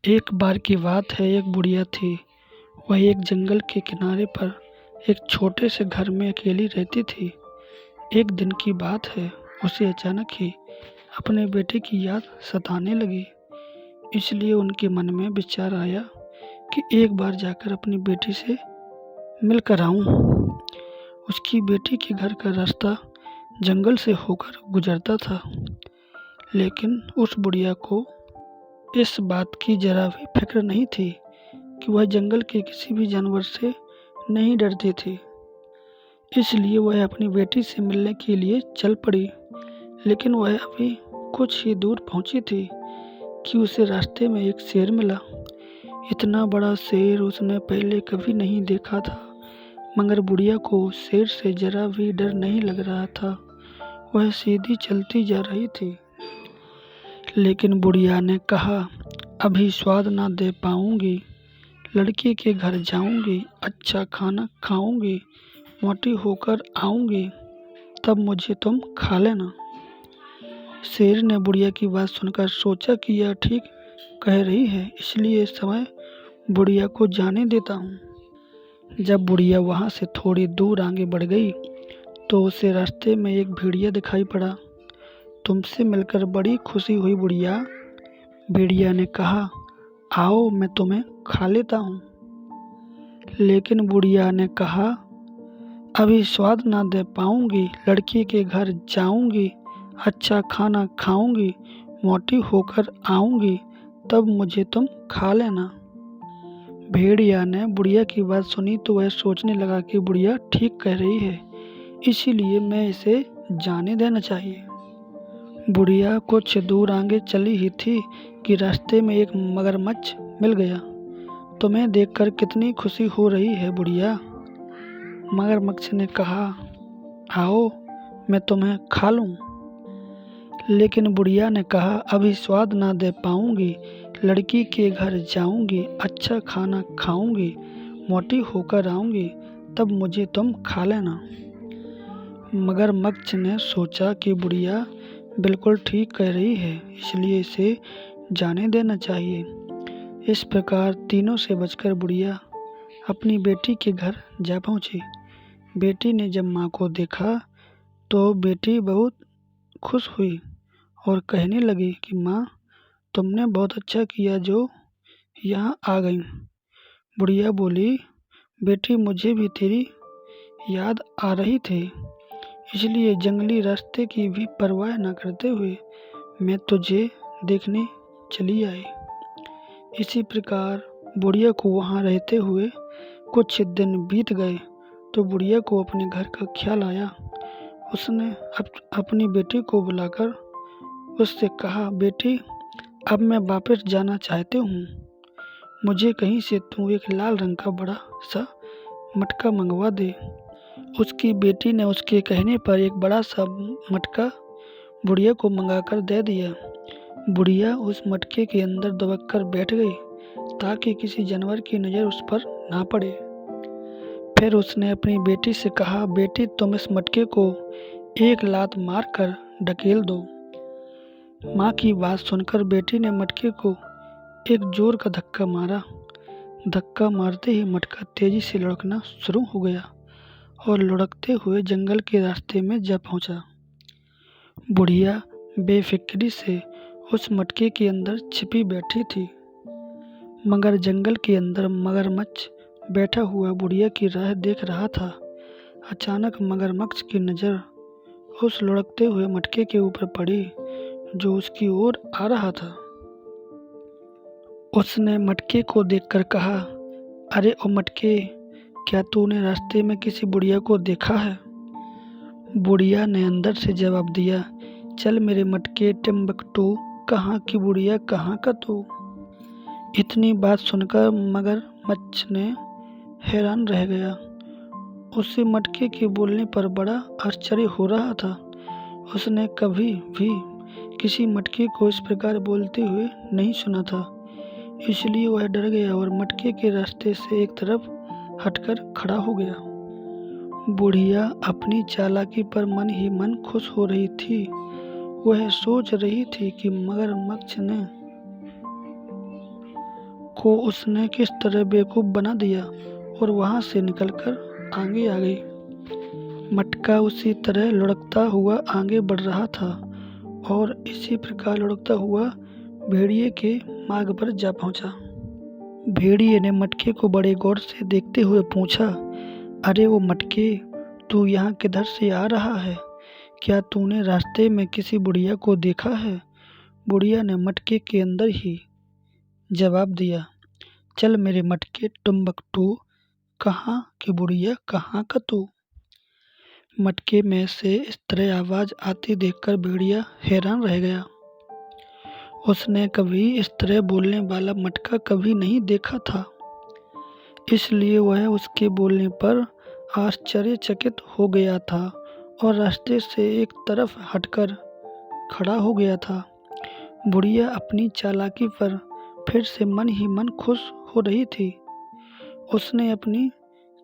एक बार की बात है, एक बुढ़िया थी। वह एक जंगल के किनारे पर एक छोटे से घर में अकेली रहती थी। एक दिन की बात है, उसे अचानक ही अपने बेटे की याद सताने लगी। इसलिए उनके मन में विचार आया कि एक बार जाकर अपनी बेटी से मिलकर आऊं। उसकी बेटी के घर का रास्ता जंगल से होकर गुजरता था, लेकिन उस बुढ़िया को इस बात की जरा भी फिक्र नहीं थी कि वह जंगल के किसी भी जानवर से नहीं डरती थी। इसलिए वह अपनी बेटी से मिलने के लिए चल पड़ी। लेकिन वह अभी कुछ ही दूर पहुंची थी कि उसे रास्ते में एक शेर मिला। इतना बड़ा शेर उसने पहले कभी नहीं देखा था, मगर बुढ़िया को शेर से जरा भी डर नहीं लग रहा था। वह सीधी चलती जा रही थी, लेकिन बुढ़िया ने कहा, अभी स्वाद ना दे पाऊंगी, लड़की के घर जाऊंगी, अच्छा खाना खाऊंगी, मोटी होकर आऊंगी, तब मुझे तुम खा लेना। शेर ने बुढ़िया की बात सुनकर सोचा कि यह ठीक कह रही है, इसलिए इस समय बुढ़िया को जाने देता हूँ। जब बुढ़िया वहाँ से थोड़ी दूर आगे बढ़ गई तो उसे रास्ते में एक भेड़िया दिखाई पड़ा। तुमसे मिलकर बड़ी खुशी हुई बुढ़िया, भेड़िया ने कहा, आओ मैं तुम्हें खा लेता हूँ। लेकिन बुढ़िया ने कहा, अभी स्वाद ना दे पाऊंगी, लड़की के घर जाऊंगी, अच्छा खाना खाऊंगी, मोटी होकर आऊंगी, तब मुझे तुम खा लेना। भेड़िया ने बुढ़िया की बात सुनी तो वह सोचने लगा कि बुढ़िया ठीक कह रही है, इसीलिए मैं इसे जाने देना चाहिए। बुढ़िया कुछ दूर आगे चली ही थी कि रास्ते में एक मगरमच्छ मिल गया। तुम्हें देखकर कितनी खुशी हो रही है बुढ़िया, मगरमच्छ ने कहा, आओ मैं तुम्हें खा लूं। लेकिन बुढ़िया ने कहा, अभी स्वाद ना दे पाऊंगी, लड़की के घर जाऊंगी, अच्छा खाना खाऊंगी, मोटी होकर आऊंगी, तब मुझे तुम खा लेना। मगरमच्छ ने सोचा कि बुढ़िया बिल्कुल ठीक कह रही है, इसलिए इसे जाने देना चाहिए। इस प्रकार तीनों से बचकर बुढ़िया अपनी बेटी के घर जा पहुंची। बेटी ने जब माँ को देखा तो बेटी बहुत खुश हुई और कहने लगी कि माँ, तुमने बहुत अच्छा किया जो यहाँ आ गई। बुढ़िया बोली, बेटी मुझे भी तेरी याद आ रही थी, इसलिए जंगली रास्ते की भी परवाह न करते हुए मैं तुझे देखने चली आई। इसी प्रकार बुढ़िया को वहाँ रहते हुए कुछ दिन बीत गए तो बुढ़िया को अपने घर का ख्याल आया। उसने अपनी बेटी को बुलाकर उससे कहा, बेटी अब मैं वापस जाना चाहती हूँ, मुझे कहीं से तू एक लाल रंग का बड़ा सा मटका मंगवा दे। उसकी बेटी ने उसके कहने पर एक बड़ा सा मटका बुढ़िया को मंगाकर दे दिया। बुढ़िया उस मटके के अंदर दबक कर बैठ गई ताकि किसी जानवर की नज़र उस पर ना पड़े। फिर उसने अपनी बेटी से कहा, बेटी तुम इस मटके को एक लात मार कर ढकेल दो। माँ की बात सुनकर बेटी ने मटके को एक जोर का धक्का मारा। धक्का मारते ही मटका तेजी से लुढ़कना शुरू हो गया और लुढ़कते हुए जंगल के रास्ते में जा पहुंचा। बुढ़िया बेफिक्री से उस मटके के अंदर छिपी बैठी थी, मगर जंगल के अंदर मगरमच्छ बैठा हुआ बुढ़िया की राह देख रहा था। अचानक मगरमच्छ की नज़र उस लुढ़कते हुए मटके के ऊपर पड़ी जो उसकी ओर आ रहा था। उसने मटके को देखकर कहा, अरे ओ मटके, क्या तूने रास्ते में किसी बुढ़िया को देखा है? बुढ़िया ने अंदर से जवाब दिया, चल मेरे मटके टिम्बकटू, कहाँ की बुढ़िया कहाँ का तू। इतनी बात सुनकर मगरमच्छ ने हैरान रह गया। उसे मटके के बोलने पर बड़ा आश्चर्य हो रहा था। उसने कभी भी किसी मटके को इस प्रकार बोलते हुए नहीं सुना था, इसलिए वह डर गया और मटके के रास्ते से एक तरफ हटकर खड़ा हो गया। बुढ़िया अपनी चालाकी पर मन ही मन खुश हो रही थी। वह सोच रही थी कि मगरमच्छ ने को उसने किस तरह बेवकूफ़ बना दिया और वहाँ से निकलकर आगे आ गई। मटका उसी तरह लुढ़कता हुआ आगे बढ़ रहा था और इसी प्रकार लुढ़कता हुआ भेड़िए के मार्ग पर जा पहुंचा। भेड़िए ने मटके को बड़े गौर से देखते हुए पूछा, अरे वो मटके, तू यहाँ किधर से आ रहा है? क्या तूने रास्ते में किसी बुढ़िया को देखा है? बुढ़िया ने मटके के अंदर ही जवाब दिया, चल मेरे मटके टुम्बकटू, कहाँ की बुढ़िया कहाँ का तू? मटके में से इस तरह आवाज़ आती देखकर भेड़िया हैरान रह गया। उसने कभी इस तरह बोलने वाला मटका कभी नहीं देखा था, इसलिए वह उसके बोलने पर आश्चर्यचकित हो गया था और रास्ते से एक तरफ हटकर खड़ा हो गया था। बुढ़िया अपनी चालाकी पर फिर से मन ही मन खुश हो रही थी। उसने अपनी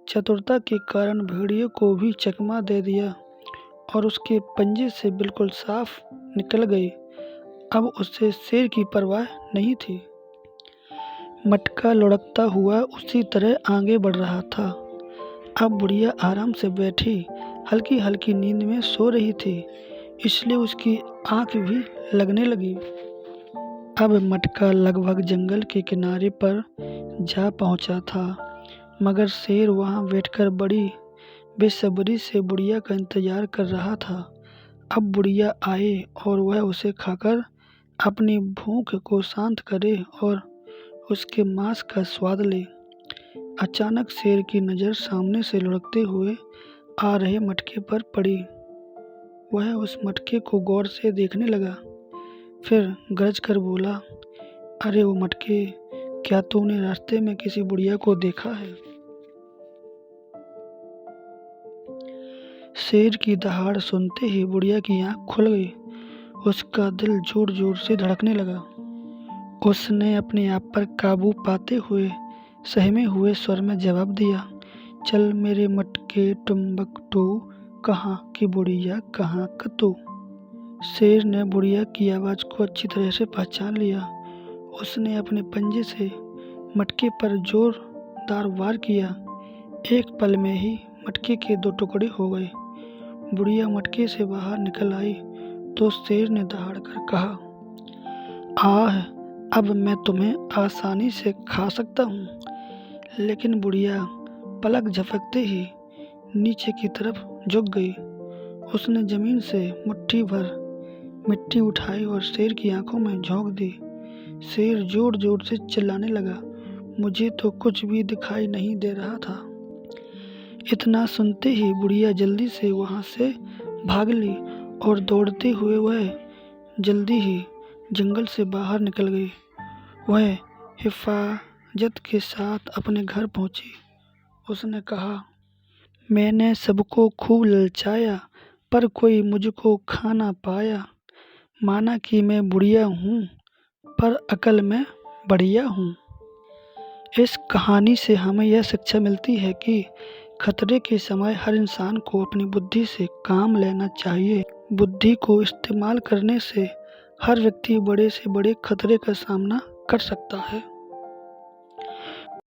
चतुरता के कारण भेड़िए को भी चकमा दे दिया और उसके पंजे से बिल्कुल साफ निकल गई। अब उसे शेर की परवाह नहीं थी। मटका लुढ़कता हुआ उसी तरह आगे बढ़ रहा था। अब बुढ़िया आराम से बैठी हल्की हल्की नींद में सो रही थी, इसलिए उसकी आंख भी लगने लगी। अब मटका लगभग जंगल के किनारे पर जा पहुंचा था, मगर शेर वहां बैठकर बड़ी बेसब्री से बुढ़िया का इंतजार कर रहा था। अब बुढ़िया आए और वह उसे खाकर अपनी भूख को शांत करे और उसके मांस का स्वाद ले। अचानक शेर की नज़र सामने से लुढ़कते हुए आ रहे मटके पर पड़ी। वह उस मटके को गौर से देखने लगा, फिर गरज कर बोला, अरे वो मटके, क्या तूने रास्ते में किसी बुढ़िया को देखा है? शेर की दहाड़ सुनते ही बुढ़िया की आंख खुल गई। उसका दिल जोर जोर से धड़कने लगा। उसने अपने आप पर काबू पाते हुए सहमे हुए स्वर में जवाब दिया, चल मेरे मटके टुम्बकटू, कहाँ की बुढ़िया कहाँ का तू? शेर ने बुढ़िया की आवाज़ को अच्छी तरह से पहचान लिया। उसने अपने पंजे से मटके पर जोरदार वार किया। एक पल में ही मटके के 2 टुकड़े हो गए। बुढ़िया मटके से बाहर निकल आई तो शेर ने दहाड़ कर कहा, आह, अब मैं तुम्हें आसानी से खा सकता हूँ। लेकिन बुढ़िया पलक झपकते ही नीचे की तरफ झुक गई। उसने जमीन से मुट्ठी भर मिट्टी उठाई और शेर की आंखों में झोंक दी। शेर जोर जोर से चिल्लाने लगा, मुझे तो कुछ भी दिखाई नहीं दे रहा था। इतना सुनते ही बुढ़िया जल्दी से वहां से भाग ली और दौड़ते हुए वह जल्दी ही जंगल से बाहर निकल गई। वह हिफाजत के साथ अपने घर पहुंची। उसने कहा, मैंने सबको खूब ललचाया पर कोई मुझको खा ना पाया। माना कि मैं बुढ़िया हूँ पर अकल में बढ़िया हूँ। इस कहानी से हमें यह शिक्षा मिलती है कि खतरे के समय हर इंसान को अपनी बुद्धि से काम लेना चाहिए। बुद्धि को इस्तेमाल करने से हर व्यक्ति बड़े से बड़े खतरे का सामना कर सकता है।